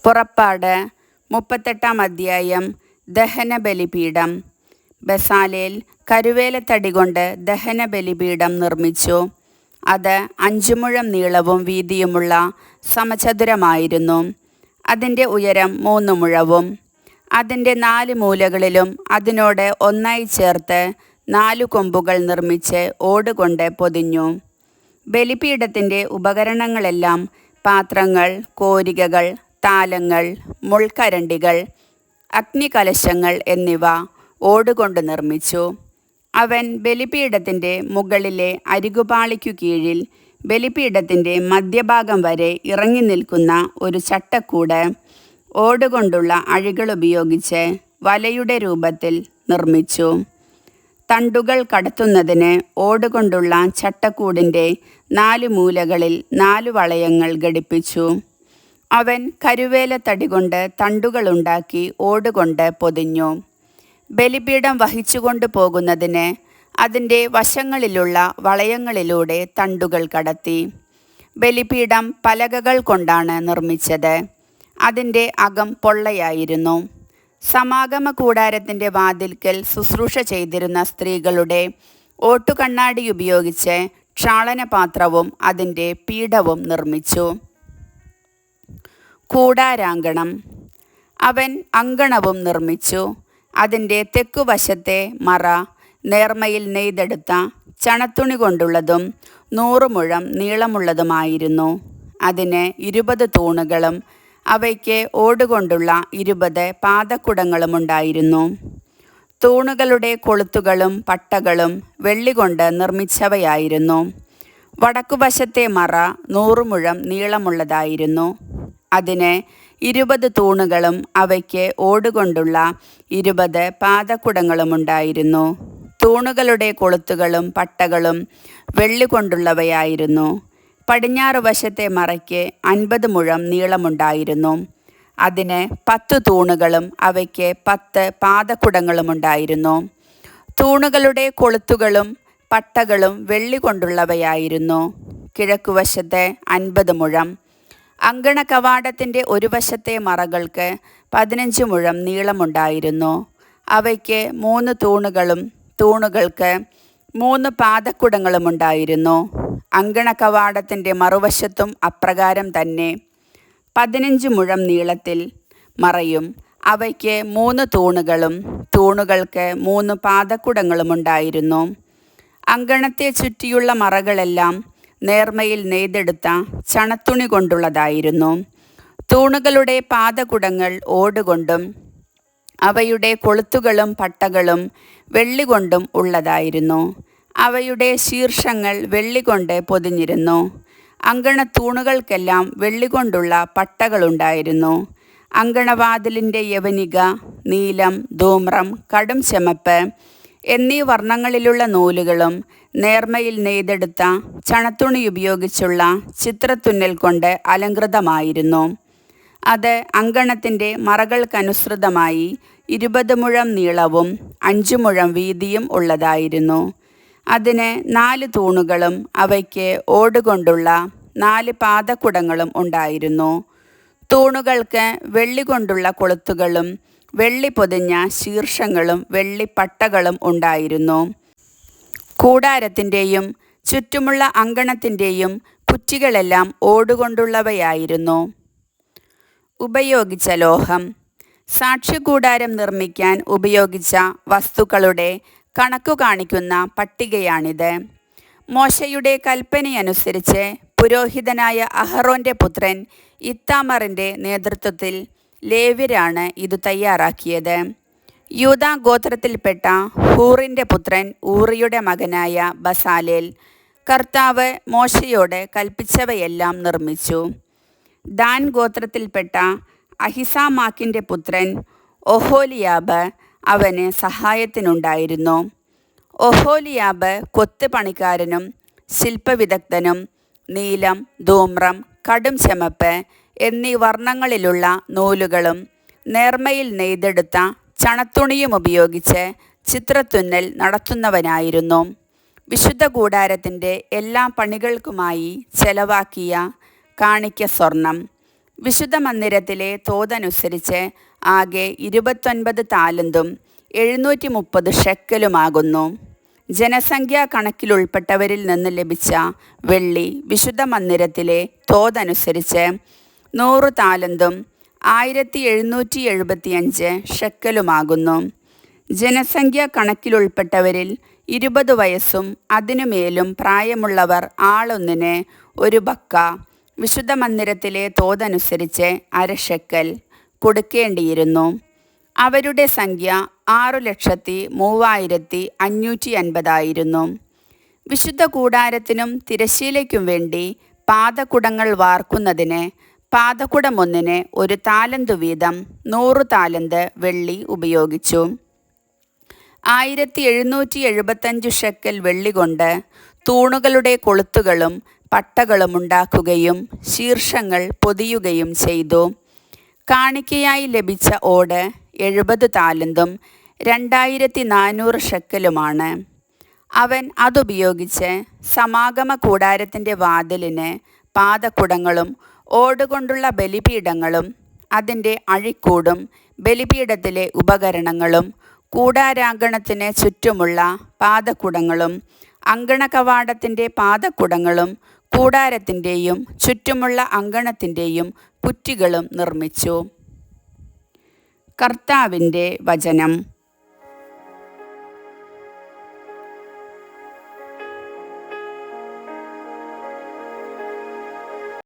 പുറപ്പാട് 38 അധ്യായം. ദഹനബലിപീഠം. ബസാലേൽ കരുവേലത്തടി കൊണ്ട് ദഹനബലിപീഠം നിർമ്മിച്ചു. അത് 5 മുഴം നീളവും വീതിയുമുള്ള സമചതുരമായിരുന്നു. അതിൻ്റെ ഉയരം 3 മുഴവും. അതിൻ്റെ 4 മൂലകളിലും അതിനോട് ഒന്നായി ചേർത്ത് 4 കൊമ്പുകൾ നിർമ്മിച്ച് ഓടുകൊണ്ട് പൊതിഞ്ഞു. ബലിപീഠത്തിൻ്റെ ഉപകരണങ്ങളെല്ലാം പാത്രങ്ങൾ, കോരികകൾ, താലങ്ങൾ, മുൾക്കരണ്ടികൾ, അഗ്നികലശങ്ങൾ എന്നിവ ഓടുകൊണ്ട് നിർമ്മിച്ചു. അവൻ ബലിപീഠത്തിൻ്റെ മുകളിലെ അരികുപാളിക്കു കീഴിൽ ബലിപീഠത്തിൻ്റെ മധ്യഭാഗം വരെ ഇറങ്ങി നിൽക്കുന്ന ഒരു ചട്ടക്കൂട് ഓടുകൊണ്ടുള്ള അഴികളുപയോഗിച്ച് വലയുടെ രൂപത്തിൽ നിർമ്മിച്ചു. തണ്ടുകൾ കടത്തുന്നതിന് ഓടുകൊണ്ടുള്ള ചട്ടക്കൂടിൻ്റെ 4 മൂലകളിൽ 4 വളയങ്ങൾ ഘടിപ്പിച്ചു. അവൻ കരുവേലത്തടി കൊണ്ട് തണ്ടുകളുണ്ടാക്കി ഓടുകൊണ്ട് പൊതിഞ്ഞു. ബലിപീഠം വഹിച്ചുകൊണ്ട് പോകുന്നതിന് അതിൻ്റെ വശങ്ങളിലുള്ള വളയങ്ങളിലൂടെ തണ്ടുകൾ കടത്തി. ബലിപീഠം പലകകൾ കൊണ്ടാണ് നിർമ്മിച്ചത്. അതിൻ്റെ അകം പൊള്ളയായിരുന്നു. സമാഗമ കൂടാരത്തിൻ്റെ വാതിൽക്കൽ ശുശ്രൂഷ ചെയ്തിരുന്ന സ്ത്രീകളുടെ ഓട്ടുകണ്ണാടി ഉപയോഗിച്ച് ക്ഷാളനപാത്രവും അതിൻ്റെ പീഠവും നിർമ്മിച്ചു. കൂടാരാങ്കണം. അവൻ അങ്കണവും നിർമ്മിച്ചു. അതിൻ്റെ തെക്കുവശത്തെ മറ നേർമയിൽ നെയ്തെടുത്ത ചണത്തുണി കൊണ്ടുള്ളതും 100 മുഴം നീളമുള്ളതുമായിരുന്നു. അതിന് 20 തൂണുകളും അവയ്ക്ക് ഓടുകൊണ്ടുള്ള 20 പാദക്കുടങ്ങളുമുണ്ടായിരുന്നു. തൂണുകളുടെ കൊളുത്തുകളും പട്ടകളും വെള്ളികൊണ്ട് നിർമ്മിച്ചവയായിരുന്നു. വടക്കുവശത്തെ മറ 100 മുഴം നീളമുള്ളതായിരുന്നു. അതിന് 20 തൂണുകളും അവയ്ക്ക് ഓടുകൊണ്ടുള്ള 20 പാദക്കുടങ്ങളുമുണ്ടായിരുന്നു. തൂണുകളുടെ കൊളുത്തുകളും പട്ടകളും വെള്ളികൊണ്ടുള്ളവയായിരുന്നു. പടിഞ്ഞാറ് വശത്തെ മറയ്ക്ക് 50 മുഴം നീളമുണ്ടായിരുന്നു. അതിന് 10 തൂണുകളും അവയ്ക്ക് 10 പാദക്കുടങ്ങളുമുണ്ടായിരുന്നു. തൂണുകളുടെ കൊളുത്തുകളും പട്ടകളും വെള്ളികൊണ്ടുള്ളവയായിരുന്നു. കിഴക്കുവശത്ത് 50 മുഴം. അങ്കണ കവാടത്തിൻ്റെ ഒരു വശത്തെ മറകൾക്ക് 15 മുഴം നീളമുണ്ടായിരുന്നു. അവയ്ക്ക് 3 തൂണുകളും തൂണുകൾക്ക് 3 പാദക്കുടങ്ങളുമുണ്ടായിരുന്നു. അങ്കണ കവാടത്തിൻ്റെ മറുവശത്തും അപ്രകാരം തന്നെ 15 മുഴം നീളത്തിൽ മറയും. അവയ്ക്ക് 3 തൂണുകളും തൂണുകൾക്ക് 3 പാദക്കുടങ്ങളുമുണ്ടായിരുന്നു. അങ്കണത്തെ ചുറ്റിയുള്ള മറകളെല്ലാം നേർമയിൽ നെയ്തെടുത്ത ചണത്തുണി കൊണ്ടുള്ളതായിരുന്നു. തൂണുകളുടെ പാദകുടങ്ങൾ ഓടുകൊണ്ടും അവയുടെ കൊളുത്തുകളും പട്ടകളും വെള്ളികൊണ്ടും ഉള്ളതായിരുന്നു. അവയുടെ ശീർഷങ്ങൾ വെള്ളികൊണ്ട് പൊതിഞ്ഞിരുന്നു. അങ്കണ തൂണുകൾക്കെല്ലാം വെള്ളികൊണ്ടുള്ള പട്ടകളുണ്ടായിരുന്നു. അങ്കണവാതിലിൻ്റെ യവനിക, നീലം, ധൂമ്രം, കടും ചെമപ്പ് എന്നീ വർണ്ണങ്ങളിലുള്ള നൂലുകളും നേർമയിൽ നെയ്തെടുത്ത ചണത്തുണി ഉപയോഗിച്ചുള്ള ചിത്രത്തുന്നൽ കൊണ്ട് അലങ്കൃതമായിരുന്നു. അത് അങ്കണത്തിൻ്റെ മറകൾക്കനുസൃതമായി 20 മുഴം നീളവും 5 മുഴം വീതിയും ഉള്ളതായിരുന്നു. അതിന് 4 തൂണുകളും അവയ്ക്ക് ഓടുകൊണ്ടുള്ള 4 പാദക്കുടങ്ങളും ഉണ്ടായിരുന്നു. തൂണുകൾക്ക് വെള്ളികൊണ്ടുള്ള കൊളുത്തുകളും വെള്ളി പൊതിഞ്ഞ ശീർഷങ്ങളും വെള്ളിപ്പട്ടകളും ഉണ്ടായിരുന്നു. കൂടാരത്തിൻ്റെയും ചുറ്റുമുള്ള അങ്കണത്തിൻ്റെയും കുറ്റികളെല്ലാം ഓടുകൊണ്ടുള്ളവയായിരുന്നു. ഉപയോഗിച്ച ലോഹം. സാക്ഷ്യകൂടാരം നിർമ്മിക്കാൻ ഉപയോഗിച്ച വസ്തുക്കളുടെ കണക്കു കാണിക്കുന്ന പട്ടികയാണിത്. മോശയുടെ കൽപ്പനയനുസരിച്ച് പുരോഹിതനായ അഹറോൻ്റെ പുത്രൻ ഇത്താമറിൻ്റെ നേതൃത്വത്തിൽ ലേവ്യരാണ് ഇത് തയ്യാറാക്കിയത്. യൂദാ ഗോത്രത്തിൽപ്പെട്ട ഹൂറിൻ്റെ പുത്രൻ ഊറിയുടെ മകനായ ബസാലേൽ കർത്താവ് മോശയോട് കൽപ്പിച്ചവയെല്ലാം നിർമ്മിച്ചു. ദാൻ ഗോത്രത്തിൽപ്പെട്ട അഹിസാമാക്കിൻ്റെ പുത്രൻ ഒഹോലിയാബ് അവന് സഹായത്തിനുണ്ടായിരുന്നു. ഒഹോലിയാബ് കൊത്ത് പണിക്കാരനും ശില്പവിദഗ്ധനും നീലം, ധൂമ്രം, കടും ചെമപ്പ് എന്നീ വർണ്ണങ്ങളിലുള്ള നൂലുകളും നേർമയിൽ നെയ്തെടുത്ത ചണത്തുണിയും ഉപയോഗിച്ച് ചിത്രത്തുന്നൽ നടത്തുന്നവനായിരുന്നു. വിശുദ്ധ കൂടാരത്തിൻ്റെ എല്ലാ പണികൾക്കുമായി ചെലവാക്കിയ കാണിക്ക സ്വർണം വിശുദ്ധ മന്ദിരത്തിലെ തോതനുസരിച്ച് ആകെ 29 താലന്തും 730 ഷെക്കലുമാകുന്നു. ജനസംഖ്യാ കണക്കിലുൾപ്പെട്ടവരിൽ നിന്ന് ലഭിച്ച വെള്ളി വിശുദ്ധ മന്ദിരത്തിലെ തോതനുസരിച്ച് 100 താലന്തും 1775 ഷെക്കലുമാകുന്നു. ജനസംഖ്യാ കണക്കിലുൾപ്പെട്ടവരിൽ 20 വയസ്സും അതിനുമേലും പ്രായമുള്ളവർ ആളൊന്നിന് 1 ബക്ക വിശുദ്ധ മന്ദിരത്തിലെ തോതനുസരിച്ച് 1/2 ഷെക്കൽ കൊടുക്കേണ്ടിയിരുന്നു. അവരുടെ സംഖ്യ 6,03,550 വിശുദ്ധ കൂടാരത്തിനും തിരശ്ശീലയ്ക്കും വേണ്ടി പാദകുടങ്ങൾ വാർക്കുന്നതിന് പാദകുടമൊന്നിന് 1 താലന്ത് വീതം 100 താലന്ത് വെള്ളി ഉപയോഗിച്ചു. 1775 ഷെക്കൽ വെള്ളി കൊണ്ട് തൂണുകളുടെ കൊളുത്തുകളും പട്ടകളും ഉണ്ടാക്കുകയും ശീർഷങ്ങൾ പൊതിയുകയും ചെയ്തു. കാണിക്കയായി ലഭിച്ച ഓട് 70 താലന്തും 2400 ഷെക്കലുമാണ്. അവൻ അതുപയോഗിച്ച് സമാഗമ കൂടാരത്തിൻ്റെ വാതിലിന് പാദക്കുടങ്ങളും ഓടുകൊണ്ടുള്ള ബലിപീഠങ്ങളും അതിൻ്റെ അഴിക്കൂടും ബലിപീഠത്തിലെ ഉപകരണങ്ങളും കൂടാരാങ്കണത്തിന് ചുറ്റുമുള്ള പാദക്കുടങ്ങളും അങ്കണകവാടത്തിൻ്റെ പാദക്കുടങ്ങളും കൂടാരത്തിൻ്റെയും ചുറ്റുമുള്ള അങ്കണത്തിൻ്റെയും കുറ്റികളും നിർമ്മിച്ചു. കർത്താവിൻ്റെ വചനം.